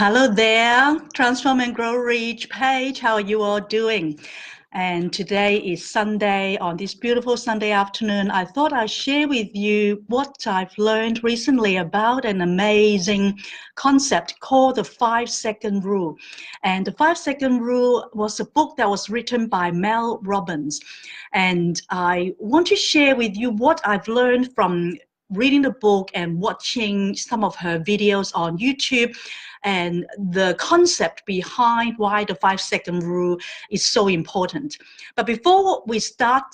Hello there, Transform and Grow Rich page. How are you all doing? And today is Sunday. On this beautiful Sunday afternoon, I thought I'd share with you what I've learned recently about an amazing concept called the 5-second rule. And the 5-second rule was a book that was written by Mel Robbins. And I want to share with you what I've learned from reading the book and watching some of her videos on YouTube, and the concept behind why the 5-second rule is so important. But before we start,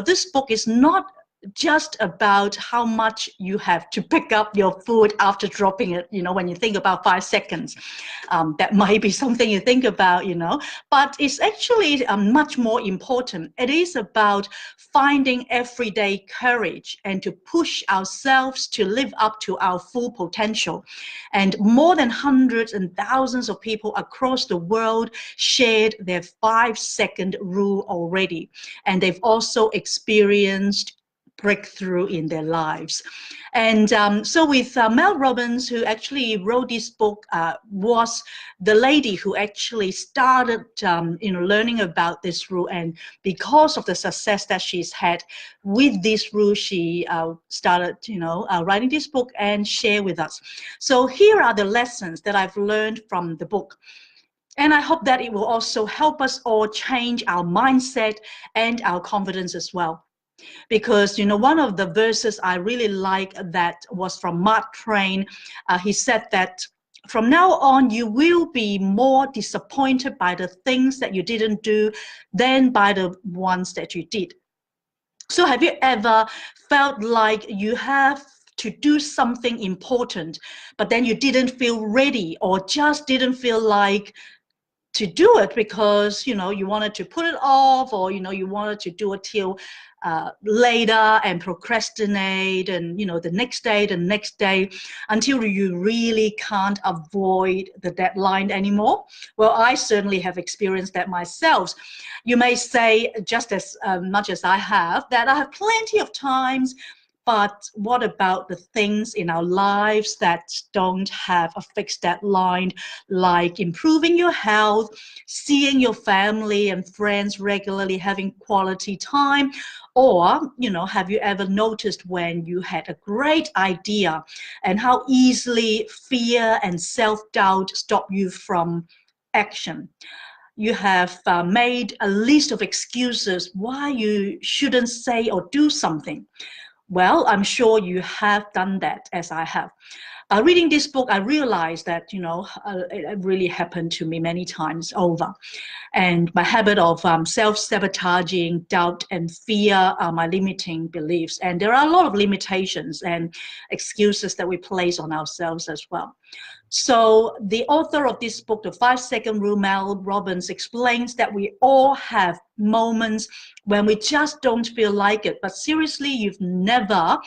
this book is not just about how much you have to pick up your food after dropping it. When you think about 5 seconds, that might be something you think about, but it's actually much more important. It is about finding everyday courage and to push ourselves to live up to our full potential. And more than hundreds and thousands of people across the world shared their 5-second rule already. And they've also experienced breakthrough in their lives. And so with Mel Robbins, who actually wrote this book, was the lady who actually started learning about this rule. And because of the success that she's had with this rule, she started writing this book and share with us. So here are the lessons that I've learned from the book. And I hope that it will also help us all change our mindset and our confidence as well. Because, one of the verses I really like that was from Mark Twain. He said that from now on, you will be more disappointed by the things that you didn't do than by the ones that you did. So have you ever felt like you have to do something important, but then you didn't feel ready or just didn't feel like to do it because you wanted to put it off, or you wanted to do it till later and procrastinate, and the next day until you really can't avoid the deadline anymore? Well, I certainly have experienced that myself. You may say, just as much as I have, that I have plenty of times. But what about the things in our lives that don't have a fixed deadline, like improving your health, seeing your family and friends regularly, having quality time? Or, have you ever noticed when you had a great idea and how easily fear and self-doubt stop you from action? You have made a list of excuses why you shouldn't say or do something. Well, I'm sure you have done that, as I have. Reading this book, I realized that, it really happened to me many times over. And my habit of self-sabotaging, doubt, and fear are my limiting beliefs. And there are a lot of limitations and excuses that we place on ourselves as well. So the author of this book, The 5-Second Rule, Mel Robbins, explains that we all have moments when we just don't feel like it. But seriously, you've never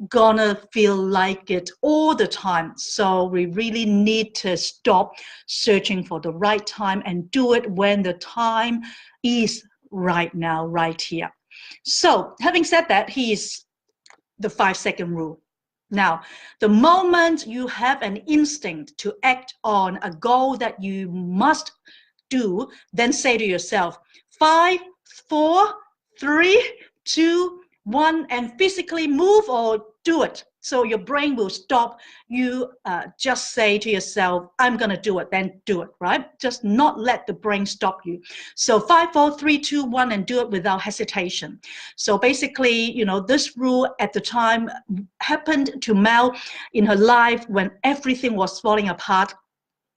gonna feel like it all the time. So we really need to stop searching for the right time and do it when the time is right now, right here. So having said that, here's the 5-second rule. Now, the moment you have an instinct to act on a goal that you must do, then say to yourself, 5, 4, 3, 2, 1, and physically move or do it. So your brain will stop. You just say to yourself, I'm going to do it, then do it, right? Just not let the brain stop you. So 5, 4, 3, 2, 1, and do it without hesitation. So basically, this rule at the time happened to Mel in her life when everything was falling apart.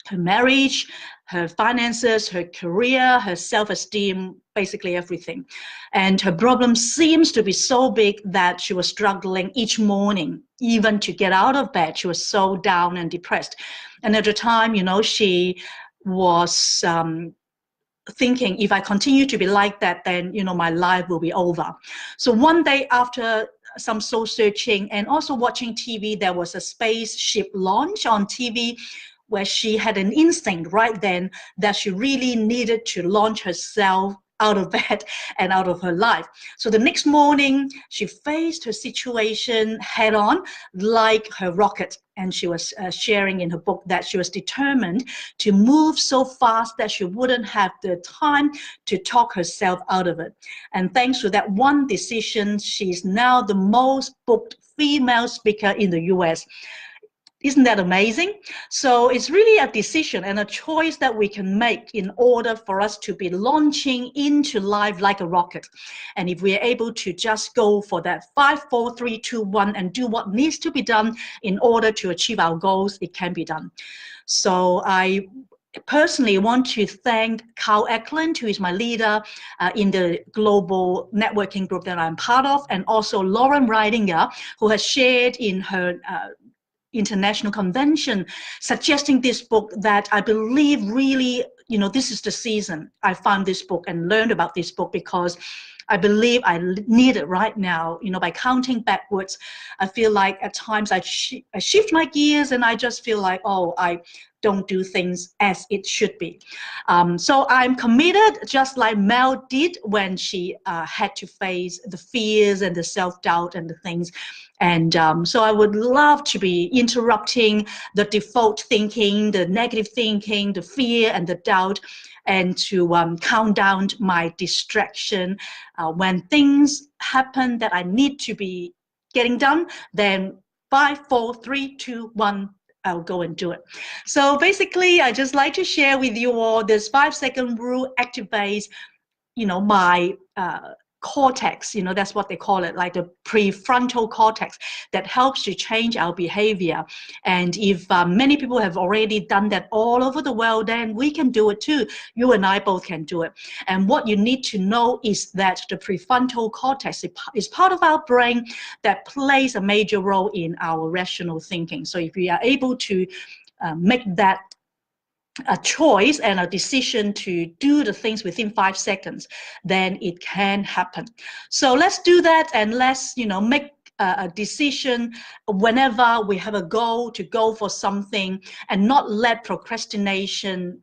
Her marriage, her finances, her career, her self-esteem, basically everything. And her problem seems to be so big that she was struggling each morning, even to get out of bed. She was so down and depressed. And at the time, she was thinking, if I continue to be like that, then, my life will be over. So one day after some soul searching and also watching TV, there was a spaceship launch on TV, where she had an instinct right then that she really needed to launch herself out of bed and out of her life. So the next morning, she faced her situation head on like her rocket. And she was sharing in her book that she was determined to move so fast that she wouldn't have the time to talk herself out of it. And thanks to that one decision, she's now the most booked female speaker in the US. Isn't that amazing? So it's really a decision and a choice that we can make in order for us to be launching into life like a rocket. And if we are able to just go for that 5, 4, 3, 2, 1 and do what needs to be done in order to achieve our goals, it can be done. So I personally want to thank Carl Eklund, who is my leader in the global networking group that I'm part of, and also Lauren Reidinger, who has shared in her international convention suggesting this book that I believe really, this is the season I found this book and learned about this book, because I believe I need it right now. By counting backwards, I feel like at times I shift my gears and I just feel like, oh, I don't do things as it should be. So I'm committed, just like Mel did when she had to face the fears and the self-doubt and the things. And so I would love to be interrupting the default thinking, the negative thinking, the fear and the doubt, and to count down my distraction. When things happen that I need to be getting done, then 5, 4, 3, 2, 1, I'll go and do it. So basically, I just like to share with you all this 5-second rule activates, my cortex, that's what they call it, like the prefrontal cortex, that helps to change our behavior. And if many people have already done that all over the world, then we can do it too. You and I both can do it. And what you need to know is that the prefrontal cortex is part of our brain that plays a major role in our rational thinking. So if we are able to make that a choice and a decision to do the things within 5 seconds, then it can happen. So let's do that, and let's make a decision whenever we have a goal to go for something, and not let procrastination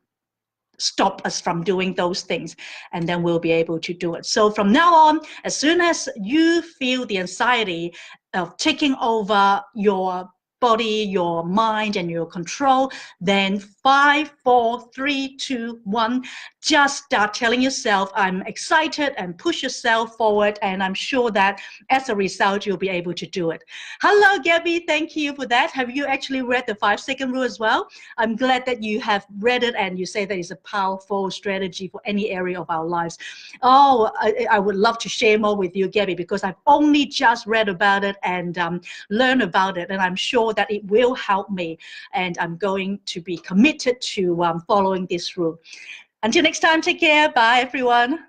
stop us from doing those things, and then we'll be able to do it. So from now on, as soon as you feel the anxiety of taking over your body, your mind, and your control, then 5, 4, 3, 2, 1, just start telling yourself, I'm excited, and push yourself forward. And I'm sure that as a result, you'll be able to do it. Hello, Gabby. Thank you for that. Have you actually read the 5-second rule as well? I'm glad that you have read it and you say that it's a powerful strategy for any area of our lives. Oh, I would love to share more with you, Gabby, because I've only just read about it and learned about it. And I'm sure that it will help me. And I'm going to be committed to following this rule. Until next time, take care. Bye, everyone.